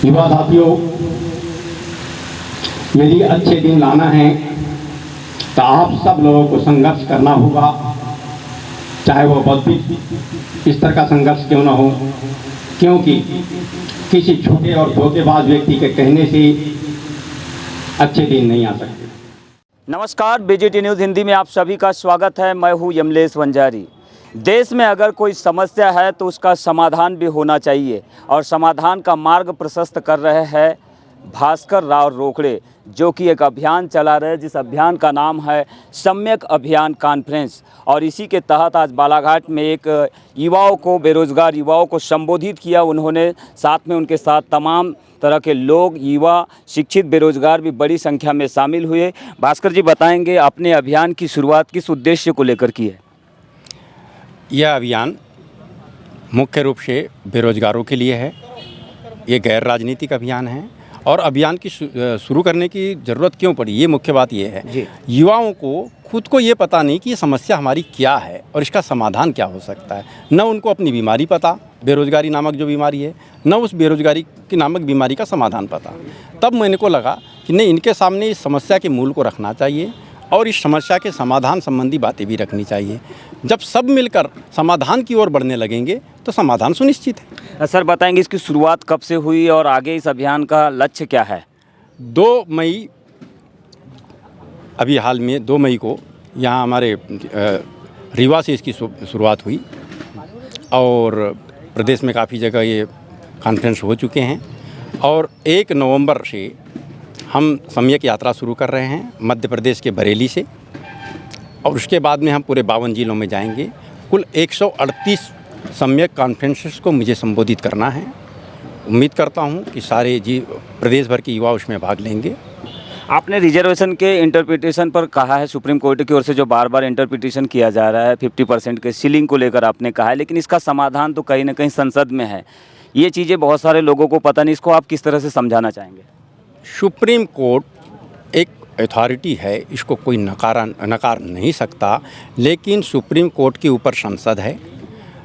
युवा साथियों, यदि अच्छे दिन लाना है तो आप सब लोगों को संघर्ष करना होगा, चाहे वो बौद्धिक स्तर का संघर्ष क्यों न हो, क्योंकि किसी छोटे और धोखेबाज व्यक्ति के कहने से अच्छे दिन नहीं आ सकते। नमस्कार, बीजीटी न्यूज़ हिंदी में आप सभी का स्वागत है। मैं हूं यमलेश वंजारी। देश में अगर कोई समस्या है तो उसका समाधान भी होना चाहिए, और समाधान का मार्ग प्रशस्त कर रहे हैं भास्कर राव रोकड़े, जो कि एक अभियान चला रहे हैं, जिस अभियान का नाम है सम्यक अभियान कॉन्फ्रेंस। और इसी के तहत आज बालाघाट में एक युवाओं को, बेरोजगार युवाओं को संबोधित किया उन्होंने। साथ में उनके साथ तमाम तरह के लोग, युवा, शिक्षित, बेरोजगार भी बड़ी संख्या में शामिल हुए। भास्कर जी बताएंगे अपने अभियान की शुरुआत किस उद्देश्य को लेकर की है? यह अभियान मुख्य रूप से बेरोजगारों के लिए है। ये गैर राजनीतिक अभियान है। और अभियान की शुरू करने की ज़रूरत क्यों पड़ी, ये मुख्य बात ये है, युवाओं को खुद को ये पता नहीं कि ये समस्या हमारी क्या है और इसका समाधान क्या हो सकता है। न उनको अपनी बीमारी पता, बेरोजगारी नामक जो बीमारी है, न उस बेरोजगारी की नामक बीमारी का समाधान पता। तब मैंने को लगा कि नहीं, इनके सामने इस समस्या के मूल को रखना चाहिए और इस समस्या के समाधान संबंधी बातें भी रखनी चाहिए। जब सब मिलकर समाधान की ओर बढ़ने लगेंगे तो समाधान सुनिश्चित है। सर बताएंगे इसकी शुरुआत कब से हुई और आगे इस अभियान का लक्ष्य क्या है? 2 मई, अभी हाल में 2 मई को यहाँ हमारे रीवा से इसकी शुरुआत हुई और प्रदेश में काफ़ी जगह ये कॉन्फ्रेंस हो चुके हैं। और 1 नवंबर से हम सम्यक यात्रा शुरू कर रहे हैं मध्य प्रदेश के बरेली से, और उसके बाद में हम पूरे 52 जिलों में जाएंगे। कुल 138 सम्यक कॉन्फ्रेंसेस को मुझे संबोधित करना है। उम्मीद करता हूं कि सारे प्रदेश भर के युवा उसमें भाग लेंगे। आपने रिजर्वेशन के इंटरप्रिटेशन पर कहा है, सुप्रीम कोर्ट की ओर से जो बार बार इंटरप्रिटेशन किया जा रहा है 50% के सीलिंग को लेकर आपने कहा है, लेकिन इसका समाधान तो कहीं ना कहीं संसद में है। ये चीज़ें बहुत सारे लोगों को पता नहीं, इसको आप किस तरह से समझाना चाहेंगे? सुप्रीम कोर्ट एक अथॉरिटी है, इसको कोई नकार नहीं सकता, लेकिन सुप्रीम कोर्ट के ऊपर संसद है।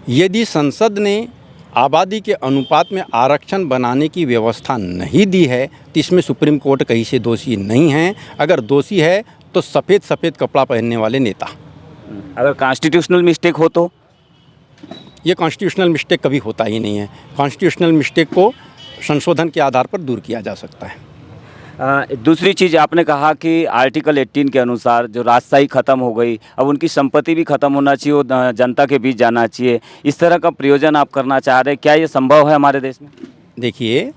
यदि संसद ने आबादी के अनुपात में आरक्षण बनाने की व्यवस्था नहीं दी है तो इसमें सुप्रीम कोर्ट कहीं से दोषी नहीं है। अगर दोषी है तो सफ़ेद कपड़ा पहनने वाले नेता। अगर कॉन्स्टिट्यूशनल मिस्टेक हो तो? ये कॉन्स्टिट्यूशनल मिस्टेक कभी होता ही नहीं है। कॉन्स्टिट्यूशनल मिस्टेक को संशोधन के आधार पर दूर किया जा सकता है। दूसरी चीज़ आपने कहा कि आर्टिकल 18 के अनुसार जो राजशाही ख़त्म हो गई, अब उनकी संपत्ति भी ख़त्म होना चाहिए, वो जनता के बीच जाना चाहिए। इस तरह का प्रयोजन आप करना चाह रहे हैं, क्या ये संभव है हमारे देश में? देखिए,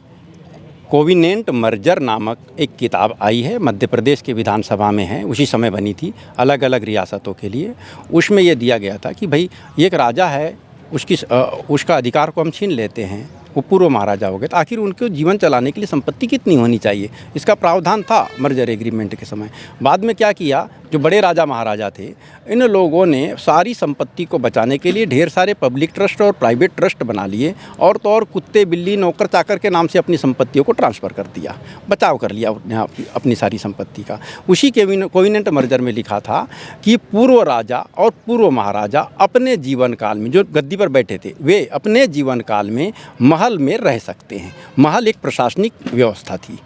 कोविनेंट मर्जर नामक एक किताब आई है, मध्य प्रदेश के विधानसभा में है, उसी समय बनी थी अलग अलग रियासतों के लिए। उसमें यह दिया गया था कि भाई एक राजा है, उसका अधिकार को हम छीन लेते हैं, वो पूर्व महाराजा हो गए, तो आखिर उनको जीवन चलाने के लिए संपत्ति कितनी होनी चाहिए, इसका प्रावधान था मर्जर एग्रीमेंट के समय। बाद में क्या किया, जो बड़े राजा महाराजा थे, इन लोगों ने सारी संपत्ति को बचाने के लिए ढेर सारे पब्लिक ट्रस्ट और प्राइवेट ट्रस्ट बना लिए, और तो और कुत्ते, बिल्ली, नौकर चाकर के नाम से अपनी संपत्तियों को ट्रांसफ़र कर दिया, बचाव कर लिया अपनी सारी संपत्ति का। उसी के कोविनेंट मर्जर में लिखा था कि पूर्व राजा और पूर्व महाराजा अपने जीवन काल में, जो गद्दी पर बैठे थे, वे अपने जीवन काल में महल में रह सकते हैं। महल एक प्रशासनिक व्यवस्था थी,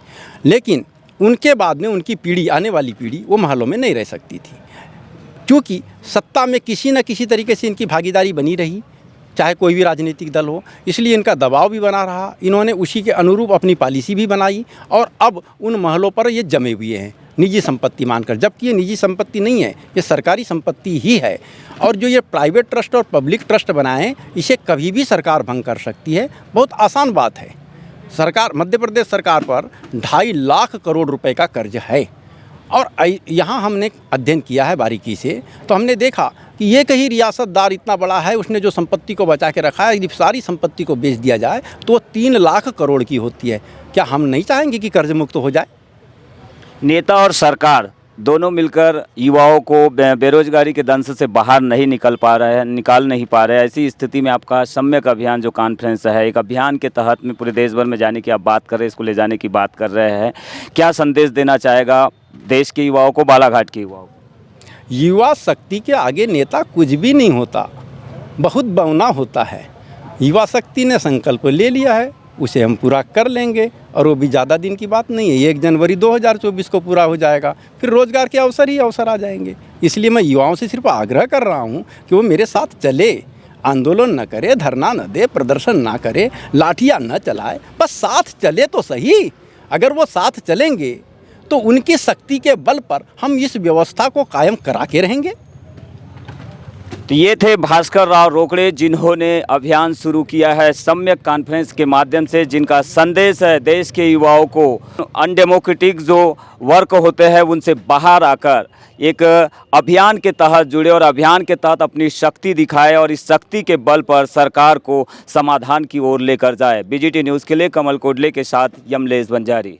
लेकिन उनके बाद में उनकी पीढ़ी, आने वाली पीढ़ी, वो महलों में नहीं रह सकती थी, क्योंकि सत्ता में किसी न किसी तरीके से इनकी भागीदारी बनी रही, चाहे कोई भी राजनीतिक दल हो, इसलिए इनका दबाव भी बना रहा। इन्होंने उसी के अनुरूप अपनी पॉलिसी भी बनाई, और अब उन महलों पर ये जमे हुए हैं निजी संपत्ति मानकर, जबकि ये निजी संपत्ति नहीं है, ये सरकारी संपत्ति ही है। और जो ये प्राइवेट ट्रस्ट और पब्लिक ट्रस्ट बनाए, इसे कभी भी सरकार भंग कर सकती है। बहुत आसान बात है। सरकार, मध्य प्रदेश सरकार पर 2.5 लाख करोड़ रुपए का कर्ज है, और यहाँ हमने अध्ययन किया है बारीकी से, तो हमने देखा कि ये कहीं रियासतदार इतना बड़ा है, उसने जो संपत्ति को बचा के रखा है, यदि सारी संपत्ति को बेच दिया जाए तो 3 लाख करोड़ की होती है। क्या हम नहीं चाहेंगे कि कर्ज मुक्त हो जाए? नेता और सरकार दोनों मिलकर युवाओं को बेरोजगारी के दंश से बाहर नहीं निकाल नहीं पा रहे हैं। ऐसी स्थिति में आपका सम्यक अभियान जो कॉन्फ्रेंस है, एक अभियान के तहत में पूरे देश भर में जाने की आप बात कर रहे हैं, इसको ले जाने की बात कर रहे हैं, क्या संदेश देना चाहेगा देश के युवाओं को, बालाघाट के युवाओं को? युवा शक्ति के आगे नेता कुछ भी नहीं होता, बहुत बौना होता है। युवा शक्ति ने संकल्प ले लिया है उसे हम पूरा कर लेंगे और वो भी ज़्यादा दिन की बात नहीं है, 1 जनवरी 2024 को पूरा हो जाएगा, फिर रोज़गार के अवसर ही अवसर आ जाएंगे। इसलिए मैं युवाओं से सिर्फ आग्रह कर रहा हूँ कि वो मेरे साथ चले, आंदोलन न करे, धरना न दे, प्रदर्शन ना करे, लाठियाँ न चलाए, बस साथ चले तो सही। अगर वो साथ चलेंगे तो उनकी शक्ति के बल पर हम इस व्यवस्था को कायम करा के रहेंगे। तो ये थे भास्कर राव रोकड़े, जिन्होंने अभियान शुरू किया है सम्यक कॉन्फ्रेंस के माध्यम से, जिनका संदेश है देश के युवाओं को अनडेमोक्रेटिक जो वर्क होते हैं उनसे बाहर आकर एक अभियान के तहत जुड़े और अभियान के तहत अपनी शक्ति दिखाए और इस शक्ति के बल पर सरकार को समाधान की ओर लेकर जाए। बीजीटी न्यूज़ के लिए कमल कोडले के साथ यमलेश बंजारी।